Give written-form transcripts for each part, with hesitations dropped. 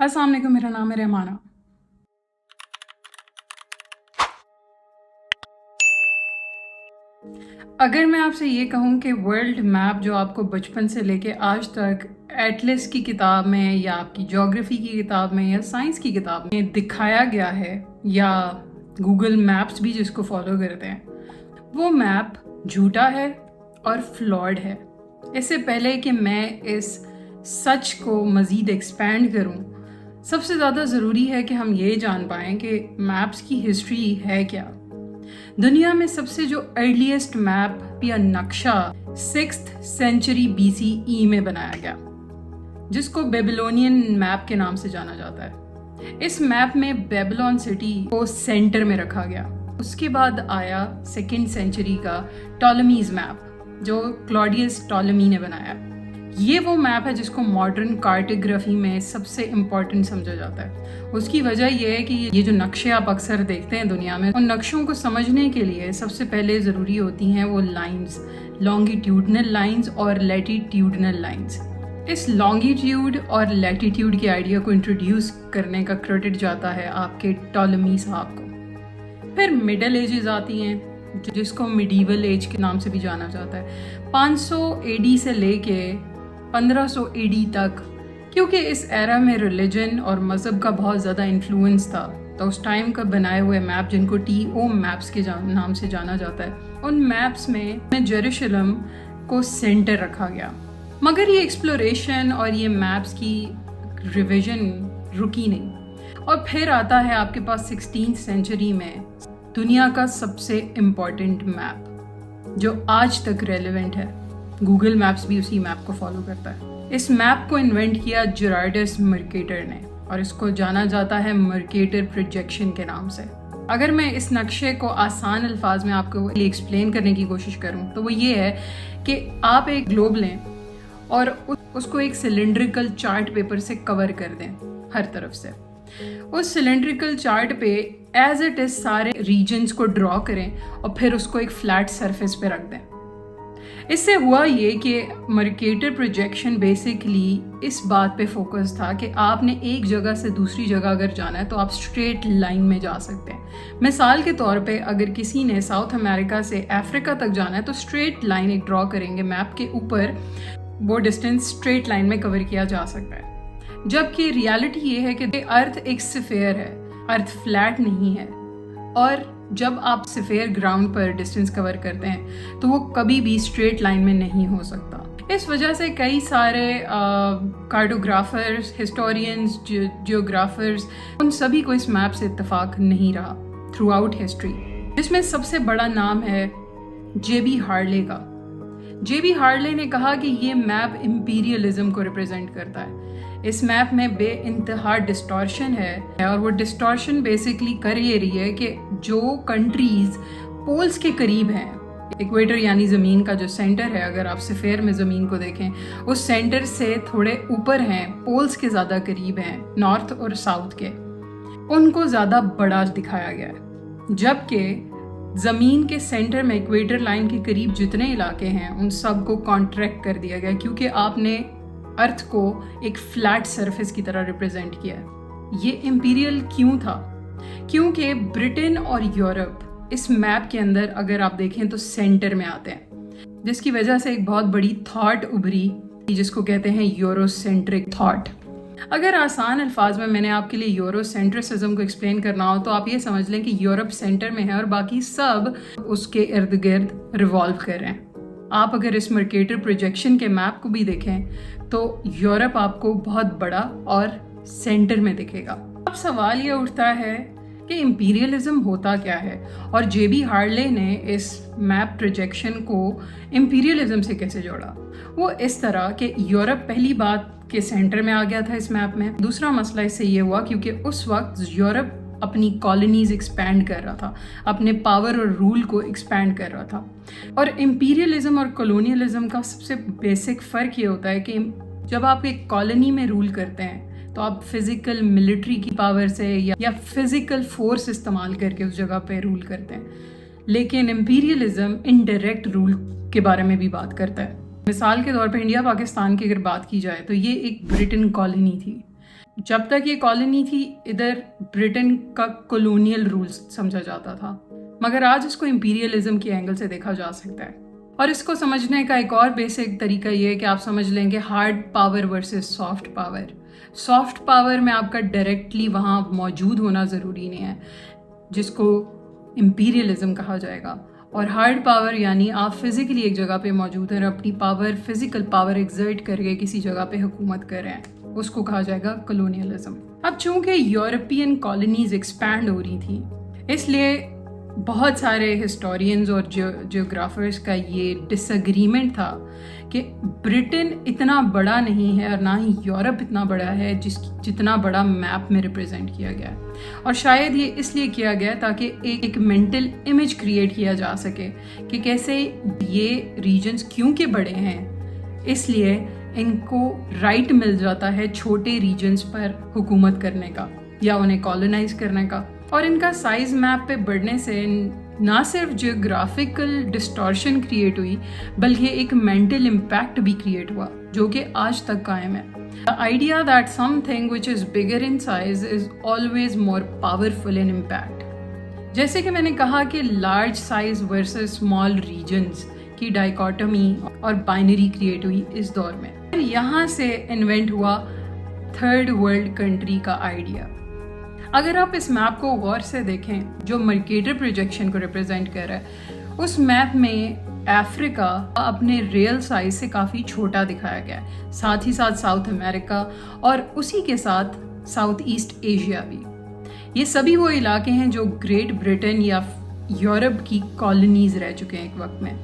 अस्सलाम वालेकुम, मेरा नाम है रहमाना। अगर मैं आपसे ये कहूँ कि वर्ल्ड मैप जो आपको बचपन से लेके आज तक एटलस की किताब में या आपकी ज्योग्राफी की किताब में या साइंस की किताब में दिखाया गया है, या गूगल मैप्स भी जिसको फॉलो करते हैं, वो मैप झूठा है और फ्लॉड है। इससे पहले कि मैं इस सच को मज़ीद एक्सपैंड करूं, सबसे ज़्यादा ज़रूरी है कि हम ये जान पाएँ कि मैप्स की हिस्ट्री है क्या। दुनिया में सबसे जो अर्लीस्ट मैप या नक्शा 6th सेंचुरी BCE में बनाया गया, जिसको बेबीलोनियन मैप के नाम से जाना जाता है। इस मैप में बेबीलोन सिटी को सेंटर में रखा गया। उसके बाद आया 2nd सेंचुरी का टॉलमीज मैप, जो क्लॉडियस टॉलमी ने बनाया। ये वो मैप है जिसको मॉडर्न कार्टोग्राफी में सबसे इम्पॉर्टेंट समझा जाता है। उसकी वजह यह है कि ये जो नक्शे आप अक्सर देखते हैं दुनिया में, उन नक्शों को समझने के लिए सबसे पहले ज़रूरी होती हैं वो लाइंस, लॉन्गिट्यूडनल लाइंस और लैटिट्यूडनल लाइंस। इस लॉन्गिट्यूड और लैटिट्यूड के आइडिया को इंट्रोड्यूस करने का क्रेडिट जाता है आपके टॉलमी साहब को। फिर मिडल एजेस आती हैं, जिसको मिडीवल एज के नाम से भी जाना जाता है, 500 AD से लेके 1500 AD तक। क्योंकि इस एरा में रिलीजन और मज़हब का बहुत ज़्यादा इन्फ्लुएंस था, तो उस टाइम का बनाए हुए मैप, जिनको TO मैप्स के नाम से जाना जाता है, उन मैप्स में जेरूशलम को सेंटर रखा गया। मगर ये एक्सप्लोरेशन और ये मैप्स की रिवीजन रुकी नहीं, और फिर आता है आपके पास 16th सेंचुरी में दुनिया का सबसे इम्पॉर्टेंट मैप जो आज तक रेलेवेंट है। गूगल मैप्स भी उसी मैप को फॉलो करता है। इस मैप को इन्वेंट किया जेरार्डस मर्केटर ने, और इसको जाना जाता है मर्केटर प्रोजेक्शन के नाम से। अगर मैं इस नक्शे को आसान अल्फाज में आपको एक्सप्लेन करने की कोशिश करूं, तो वो ये है कि आप एक ग्लोब लें और उसको एक सिलेंड्रिकल चार्ट पेपर से कवर कर दें हर तरफ से। उस सिलेंड्रिकल चार्ट पे एज इट इज सारे रीजन्स को ड्रॉ करें और फिर उसको एक फ्लैट सरफेस पे रख दें। इससे हुआ ये कि मर्केटर प्रोजेक्शन बेसिकली इस बात पे फोकस था कि आपने एक जगह से दूसरी जगह अगर जाना है तो आप स्ट्रेट लाइन में जा सकते हैं। मिसाल के तौर पे अगर किसी ने साउथ अमेरिका से अफ्रीका तक जाना है तो स्ट्रेट लाइन एक ड्रॉ करेंगे मैप के ऊपर, वो डिस्टेंस स्ट्रेट लाइन में कवर किया जा सकता है। जबकि रियलिटी ये है कि अर्थ एक स्फीयर है, अर्थ फ्लैट नहीं है, और जब आप स्फीयर ग्राउंड पर डिस्टेंस कवर करते हैं तो वो कभी भी स्ट्रेट लाइन में नहीं हो सकता। इस वजह से कई सारे कार्टोग्राफर्स, हिस्टोरियंस, जियोग्राफर्स, उन सभी को इस मैप से इत्तेफाक नहीं रहा थ्रू आउट हिस्ट्री, जिसमें सबसे बड़ा नाम है JB हार्ले का। JB हार्ले ने कहा कि ये मैप इम्पीरियलिज्म को रिप्रेजेंट करता है। इस मैप में बेइंतहा डिस्टॉर्शन है, और वो डिस्टॉर्शन बेसिकली कर ये रही है कि जो कंट्रीज पोल्स के करीब हैं, इक्वेटर यानी ज़मीन का जो सेंटर है, अगर आप स्फीयर में ज़मीन को देखें, उस सेंटर से थोड़े ऊपर हैं, पोल्स के ज़्यादा करीब हैं, नॉर्थ और साउथ के, उनको ज़्यादा बड़ा दिखाया गया है। जबकि ज़मीन के सेंटर में इक्वेटर लाइन के करीब जितने इलाके हैं उन सब को कॉन्ट्रैक्ट कर दिया गया, क्योंकि आपने अर्थ को एक फ्लैट सरफेस की तरह रिप्रेजेंट किया है। ये इंपीरियल क्यों था? क्योंकि ब्रिटेन और यूरोप इस मैप के अंदर अगर आप देखें तो सेंटर में आते हैं, जिसकी वजह से एक बहुत बड़ी थॉट उभरी जिसको कहते हैं यूरोसेंट्रिक थॉट। अगर आसान अल्फाज में मैंने आपके लिए यूरोसेंट्रिसिज्म को एक्सप्लेन करना हो तो आप ये समझ लें कि यूरोप सेंटर में है और बाकी सब उसके इर्द गिर्द रिवॉल्व कर रहे हैं। आप अगर इस मर्केटर प्रोजेक्शन के मैप को भी देखें तो यूरोप आपको बहुत बड़ा और सेंटर में दिखेगा। अब सवाल ये उठता है कि इंपीरियलिज्म होता क्या है, और JB हार्ले ने इस मैप प्रोजेक्शन को इंपीरियलिज्म से कैसे जोड़ा। वो इस तरह कि यूरोप पहली बात के सेंटर में आ गया था इस मैप में। दूसरा मसला इससे ये हुआ क्योंकि उस वक्त यूरोप अपनी कॉलोनीज एक्सपैंड कर रहा था, अपने पावर और रूल को एक्सपैंड कर रहा था। और इंपीरियलिज्म और कॉलोनियलिज्म का सबसे बेसिक फ़र्क ये होता है कि जब आप एक कॉलोनी में रूल करते हैं तो आप फिज़िकल मिलिट्री की पावर से या फिज़िकल फोर्स इस्तेमाल करके उस जगह पे रूल करते हैं, लेकिन इंपीरियलिज्म इनडायरेक्ट रूल के बारे में भी बात करता है। मिसाल के तौर पर इंडिया पाकिस्तान की अगर बात की जाए तो ये एक ब्रिटेन कॉलोनी थी, जब तक ये कॉलोनी थी इधर ब्रिटेन का कॉलोनियल रूल्स समझा जाता था, मगर आज इसको इंपीरियलिज्म के एंगल से देखा जा सकता है। और इसको समझने का एक और बेसिक तरीका ये है कि आप समझ लेंगे hard power versus soft power. Soft power में आपका डायरेक्टली वहाँ मौजूद होना ज़रूरी नहीं है, जिसको इंपीरियलिज्म कहा जाएगा। और हार्ड पावर यानी आप फिजिकली एक जगह पे मौजूद हैं और अपनी पावर, फिजिकल पावर एग्जर्ट करके किसी जगह पे हुकूमत कर रहे हैं, उसको कहा जाएगा कॉलोनियलिज्म। अब चूंकि यूरोपियन कॉलोनीज एक्सपैंड हो रही थी, इसलिए बहुत सारे हिस्टोरियंस और जियोग्राफर्स का ये डिसएग्रीमेंट था कि ब्रिटेन इतना बड़ा नहीं है और ना ही यूरोप इतना बड़ा है जितना बड़ा मैप में रिप्रेजेंट किया गया है। और शायद ये इसलिए किया गया ताकि एक मेंटल इमेज क्रिएट किया जा सके कि कैसे ये रीजन्स क्योंकि बड़े हैं इसलिए इनको राइट मिल जाता है छोटे रीजन्स पर हुकूमत करने का या उन्हें कॉलोनाइज करने का। और इनका साइज मैप पे बढ़ने से ना सिर्फ जियोग्राफिकल डिस्टॉर्शन क्रिएट हुई बल्कि एक मेंटल इम्पैक्ट भी क्रिएट हुआ जो कि आज तक कायम है। The idea that something which is bigger in size is always more powerful in impact. जैसे कि मैंने कहा कि large size versus small regions की डाइकोटमी और बाइनरी क्रिएट हुई इस दौर में। यहाँ से इन्वेंट हुआ थर्ड वर्ल्ड कंट्री का आइडिया। अगर आप इस मैप को गौर से देखें जो मर्केटर प्रोजेक्शन को रिप्रेजेंट कर रहा है, उस मैप में अफ्रीका अपने रियल साइज से काफ़ी छोटा दिखाया गया है, साथ ही साथ साउथ अमेरिका और उसी के साथ साउथ ईस्ट एशिया भी। ये सभी वो इलाके हैं जो ग्रेट ब्रिटेन या यूरोप की कॉलोनीज रह चुके हैं एक वक्त में।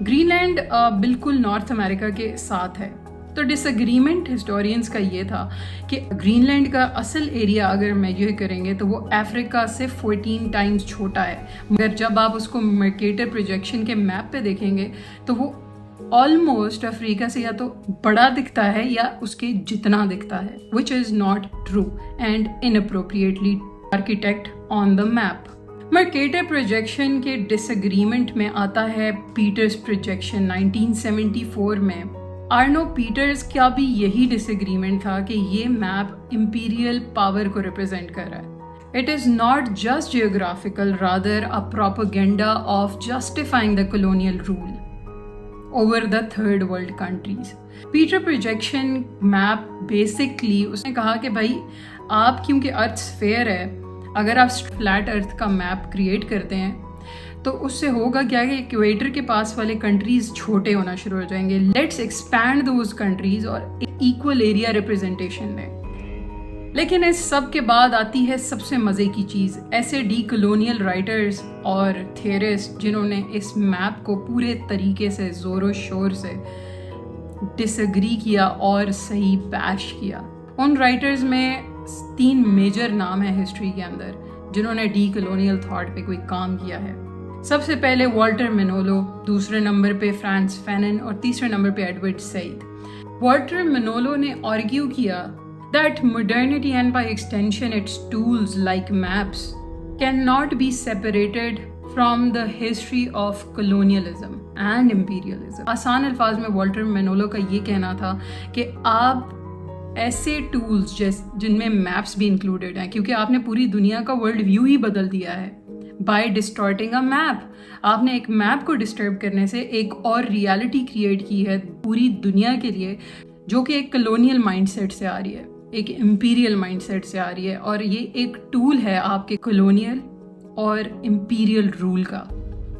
ग्रीनलैंड बिल्कुल नॉर्थ अमेरिका के साथ है। तो डिसएग्रीमेंट हिस्टोरियंस का ये था कि ग्रीनलैंड का असल एरिया अगर मेजर करेंगे तो वो अफ्रीका से 14 टाइम्स छोटा है, मगर जब आप उसको मर्केटर प्रोजेक्शन के मैप पे देखेंगे तो वो ऑलमोस्ट अफ्रीका से या तो बड़ा दिखता है या उसके जितना दिखता है, which is not true and inappropriately architect on the map. Mercator projection के डिसएग्रीमेंट में आता है पीटर्स प्रोजेक्शन 1974 में। आर्नो पीटर्स का भी यही डिसएग्रीमेंट था कि ये मैप इंपीरियल पावर को रिप्रेजेंट कर रहा है। It is not just geographical, rather a propaganda of justifying the colonial rule over the third world countries. Peter projection map basically उसने कहा कि भाई आप क्योंकि अर्थ स्फेयर है, अगर आप फ्लैट अर्थ का मैप क्रिएट करते हैं तो उससे होगा क्या कि इक्वेटर के पास वाले कंट्रीज छोटे होना शुरू हो जाएंगे। लेट्स एक्सपैंड दोज कंट्रीज और इक्वल एरिया रिप्रेजेंटेशन दें। लेकिन इस सब के बाद आती है सबसे मज़े की चीज़, ऐसे डी कॉलोनियल राइटर्स और थियरिस्ट जिन्होंने इस मैप को पूरे तरीके से ज़ोरों शोर से डिसएग्री किया और सही बैश किया। उन राइटर्स में 3 मेजर नाम हैं हिस्ट्री के अंदर जिन्होंने डी कॉलोनियल थॉट पे कोई काम किया है। सबसे पहले वॉल्टर मेनोलो, दूसरे नंबर पे फ्रांस फैनन और तीसरे नंबर पे एडवर्ड सईद। वॉल्टर मेनोलो ने आर्ग्यू किया that modernity and by extension its tools like maps cannot be separated from the history of colonialism and imperialism। आसान अल्फाज में वॉल्टर मेनोलो का ये कहना था कि आप ऐसे टूल्स जिनमें मैप्स भी इंक्लूडेड हैं, क्योंकि आपने पूरी दुनिया का वर्ल्ड व्यू ही बदल दिया है बाय डिस्टॉर्टिंग अ मैप। आपने एक मैप को डिस्टर्ब करने से एक और रियलिटी क्रिएट की है पूरी दुनिया के लिए, जो कि एक कॉलोनियल माइंडसेट से आ रही है, एक इंपीरियल माइंडसेट से आ रही है, और ये एक टूल है आपके कॉलोनियल और इंपीरियल रूल का।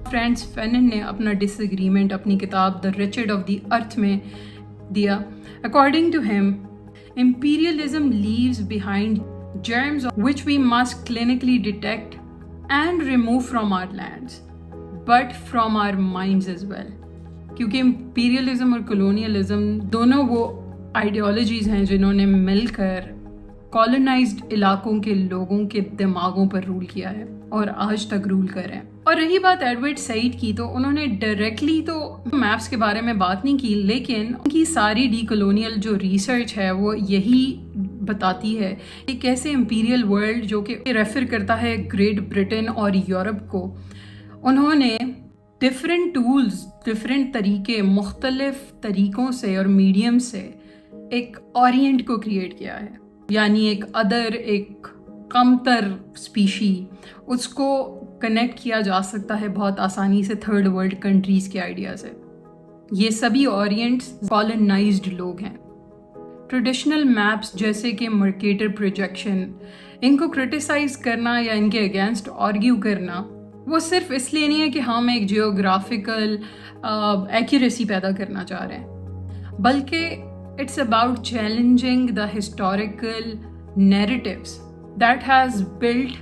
फ्रांस फैनन ने अपना डिसएग्रीमेंट अपनी किताब the wretched of the earth में दिया। According to him, imperialism leaves behind germs which we must clinically detect and remove from our lands, but from our minds as well। क्योंकि imperialism और colonialism दोनों वो ideologies हैं जिन्होंने मिलकर colonised इलाकों के लोगों के दिमागों पर रूल किया है और आज तक रूल कर रहे हैं। और रही बात एडवर्ड सईद की, तो उन्होंने डायरेक्टली तो मैप्स के बारे में बात नहीं की, लेकिन उनकी सारी डी कॉलोनियल जो रिसर्च है वो यही बताती है कि कैसे इंपीरियल वर्ल्ड, जो कि रेफर करता है ग्रेट ब्रिटेन और यूरोप को, उन्होंने डिफरेंट टूल्स, डिफरेंट तरीके, मुख्तलिफ तरीक़ों से और मीडियम से एक ओरिएंट को क्रिएट किया है। یعنی ایک ادر، ایک کمتر اسپیشی، اس کو کنیکٹ کیا جا سکتا ہے بہت آسانی سے تھرڈ ورلڈ کنٹریز کے آئیڈیا سے. یہ سبھی اورینٹس کالونائزڈ لوگ ہیں. ٹریڈیشنل میپس جیسے کہ مرکیٹر پروجیکشن، ان کو کرٹیسائز کرنا یا ان کے اگینسٹ آرگیو کرنا وہ صرف اس لیے نہیں ہے کہ ہم ایک جیوگرافیکل ایکوریسی پیدا کرنا چاہ رہے ہیں، بلکہ it's about challenging the historical narratives that has built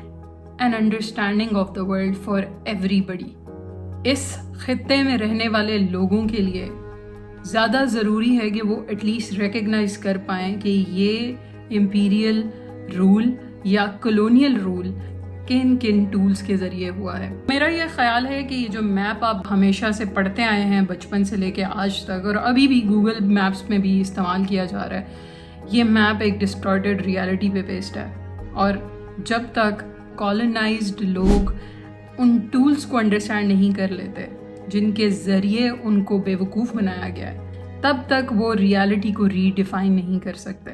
an understanding of the world for everybody. اس خطے میں رہنے والے لوگوں کے لیے زیادہ ضروری ہے کہ وہ ایٹ لیسٹ ریکگنائز کر پائیں کہ یہ امپیریل رول یا کلونیل رول کن کن ٹولز کے ذریعے ہوا ہے. میرا یہ خیال ہے کہ یہ جو میپ آپ ہمیشہ سے پڑھتے آئے ہیں بچپن سے لے کے آج تک، اور ابھی بھی گوگل میپس میں بھی استعمال کیا جا رہا ہے، یہ میپ ایک ڈسٹارٹیڈ ریالٹی پہ بیسڈ ہے. اور جب تک کالونائزڈ لوگ ان ٹولز کو انڈرسٹینڈ نہیں کر لیتے جن کے ذریعے ان کو بے وقوف بنایا گیا ہے، تب تک وہ ریالٹی کو ری ڈیفائن نہیں کر سکتے.